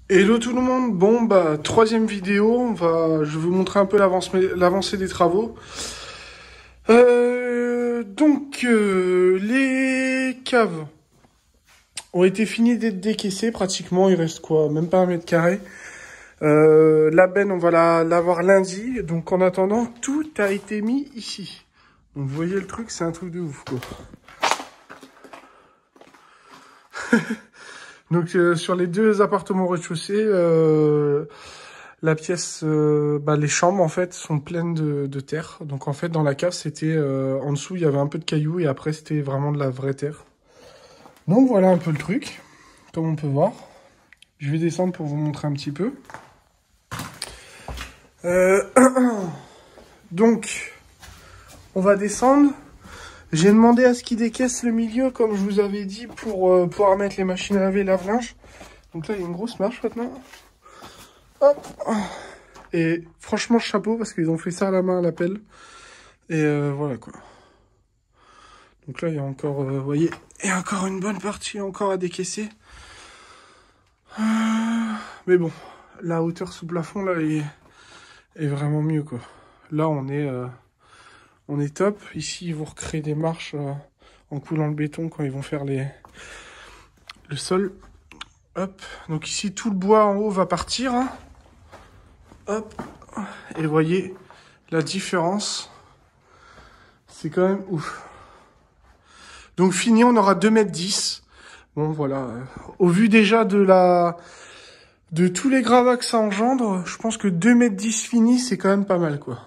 Hello tout le monde, bon bah troisième vidéo, je vais vous montrer un peu l'avancée des travaux. Les caves ont été finies d'être décaissées pratiquement, il reste quoi, même pas 1 m². La benne on va l'avoir lundi, donc en attendant tout a été mis ici. Donc vous voyez le truc, c'est un truc de ouf quoi. Donc sur les deux appartements au rez-de-chaussée, la pièce, les chambres en fait sont pleines de terre. Donc en fait dans la cave c'était en dessous il y avait un peu de cailloux et après c'était vraiment de la vraie terre. Donc voilà un peu le truc, comme on peut voir. Je vais descendre pour vous montrer un petit peu. Donc on va descendre. J'ai demandé à ce qu'ils décaissent le milieu, comme je vous avais dit, pour pouvoir mettre les machines à laver et lave-linge. Donc là, il y a une grosse marche maintenant. Hop. Et franchement, chapeau, parce qu'ils ont fait ça à la main à la pelle. Et voilà, quoi. Donc là, il y a encore, vous voyez, il y a encore une bonne partie encore à décaisser. Mais bon, la hauteur sous plafond, là, est vraiment mieux, quoi. Là, on est top. Ici, ils vont recréer des marches en coulant le béton quand ils vont faire le sol. Hop. Donc ici, tout le bois en haut va partir. Hein. Hop. Et vous voyez la différence. C'est quand même ouf. Donc fini, on aura 2,10 m. Bon, voilà. Au vu déjà de tous les gravats que ça engendre, je pense que 2,10 m fini, c'est quand même pas mal, quoi.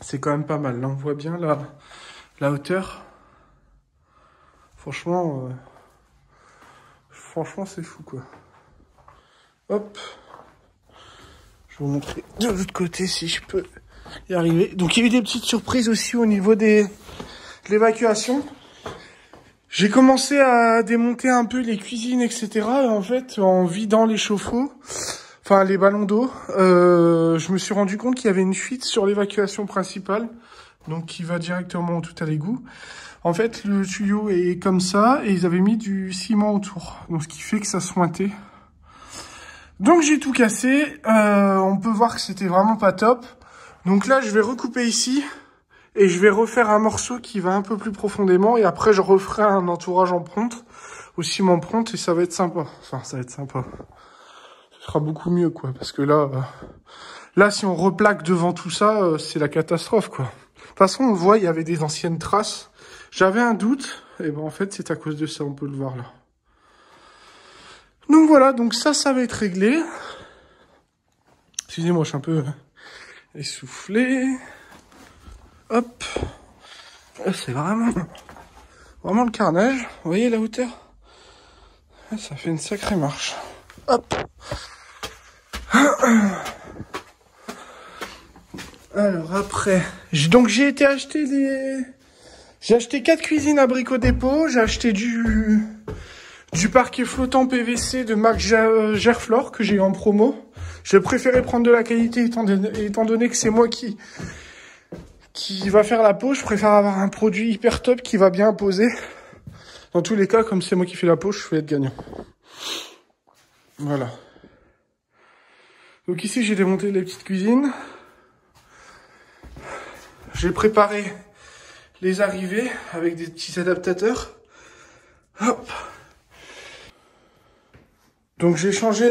C'est quand même pas mal. Là, on voit bien la hauteur. Franchement, c'est fou, quoi. Hop. Je vais vous montrer de l'autre côté si je peux y arriver. Donc, il y a eu des petites surprises aussi au niveau de l'évacuation. J'ai commencé à démonter un peu les cuisines, etc. Et en fait, en vidant les chauffe-eau, enfin les ballons d'eau, je me suis rendu compte qu'il y avait une fuite sur l'évacuation principale, donc qui va directement tout à l'égout. En fait, le tuyau est comme ça, et ils avaient mis du ciment autour, donc ce qui fait que ça sointait. Donc j'ai tout cassé, on peut voir que c'était vraiment pas top. Donc là, je vais recouper ici. Et je vais refaire un morceau qui va un peu plus profondément. Et après, je referai un entourage en ponte, au ciment ponte, et ça va être sympa. Enfin, ça va être sympa. Ce sera beaucoup mieux, quoi. Parce que là, si on replaque devant tout ça, c'est la catastrophe, quoi. De toute façon, on voit, il y avait des anciennes traces. J'avais un doute. Et ben, en fait, c'est à cause de ça, on peut le voir, là. Donc voilà, donc ça va être réglé. Excusez-moi, je suis un peu essoufflé. Hop. C'est vraiment le carnage. Vous voyez la hauteur? Ça fait une sacrée marche. Hop. Alors après, j'ai été acheter j'ai acheté 4 cuisines à Brico Dépôt. J'ai acheté du parquet flottant PVC de marque Gerflor que j'ai eu en promo. J'ai préféré prendre de la qualité étant donné que c'est moi qui va faire la peau. Je préfère avoir un produit hyper top qui va bien poser. Dans tous les cas, comme c'est moi qui fais la peau, je vais être gagnant. Voilà. Donc ici, j'ai démonté les petites cuisines. J'ai préparé les arrivées avec des petits adaptateurs. Hop. Donc j'ai changé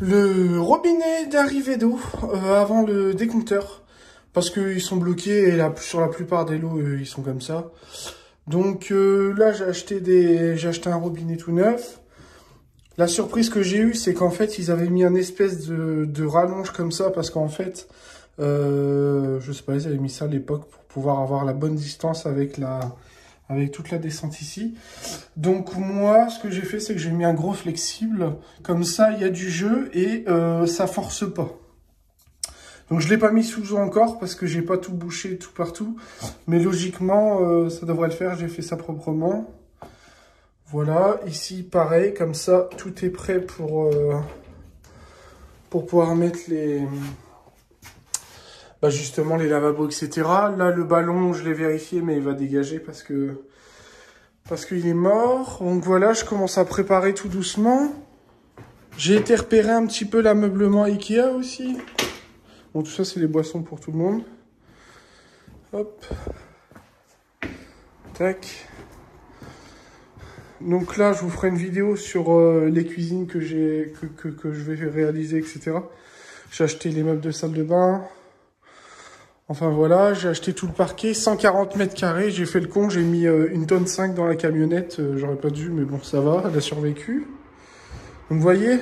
le robinet d'arrivée d'eau avant le décompteur. Parce qu'ils sont bloqués et sur la plupart des lots, ils sont comme ça. Donc là, j'ai acheté un robinet tout neuf. La surprise que j'ai eue, c'est qu'en fait, ils avaient mis un espèce de rallonge comme ça, parce qu'en fait, je sais pas, ils avaient mis ça à l'époque pour pouvoir avoir la bonne distance avec toute la descente ici. Donc moi, ce que j'ai fait, c'est que j'ai mis un gros flexible. Comme ça, il y a du jeu et ça force pas. Donc je l'ai pas mis sous encore parce que j'ai pas tout bouché tout partout. Mais logiquement, ça devrait le faire. J'ai fait ça proprement. Voilà, ici pareil, comme ça, tout est prêt pour pouvoir mettre justement les lavabos, etc. Là, le ballon, je l'ai vérifié, mais il va dégager parce que parce qu'il est mort. Donc voilà, je commence à préparer tout doucement. J'ai été repérer un petit peu l'ameublement Ikea aussi. Bon, tout ça, c'est les boissons pour tout le monde. Hop. Tac. Donc là, je vous ferai une vidéo sur les cuisines que je vais réaliser, etc. J'ai acheté les meubles de salle de bain. Enfin voilà, j'ai acheté tout le parquet, 140 mètres carrés. J'ai fait le con, j'ai mis 1,5 tonne dans la camionnette. J'aurais pas dû, mais bon, ça va, elle a survécu. Donc vous voyez,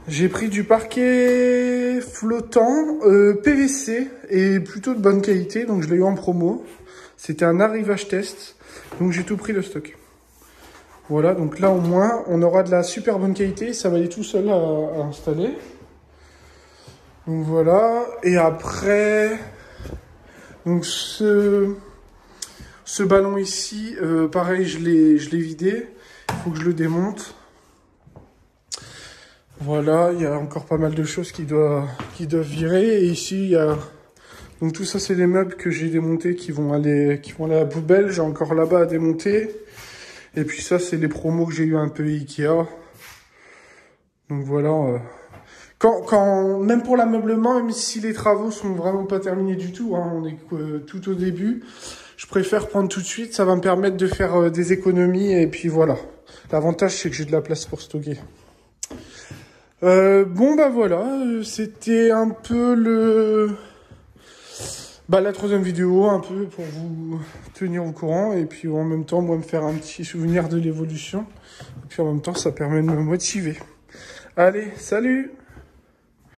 j'ai pris du parquet flottant, PVC, et plutôt de bonne qualité. Donc je l'ai eu en promo. C'était un arrivage test. Donc j'ai tout pris le stock. Voilà, donc là au moins, on aura de la super bonne qualité. Ça va aller tout seul à installer. Donc voilà, et après, donc ce ballon ici, pareil, je l'ai vidé. Il faut que je le démonte. Voilà, il y a encore pas mal de choses qui doivent virer. Et ici, il y a... Donc tout ça, c'est les meubles que j'ai démontés qui vont aller à la poubelle. J'ai encore là-bas à démonter. Et puis ça, c'est les promos que j'ai eu un peu Ikea. Donc voilà. Même pour l'ameublement, même si les travaux sont vraiment pas terminés du tout, hein, on est tout au début, je préfère prendre tout de suite. Ça va me permettre de faire des économies. Et puis voilà. L'avantage, c'est que j'ai de la place pour stocker. Bon, bah voilà. C'était un peu la troisième vidéo, un peu pour vous tenir au courant. Et puis en même temps, moi, me faire un petit souvenir de l'évolution. Et puis en même temps, ça permet de me motiver. Allez, salut!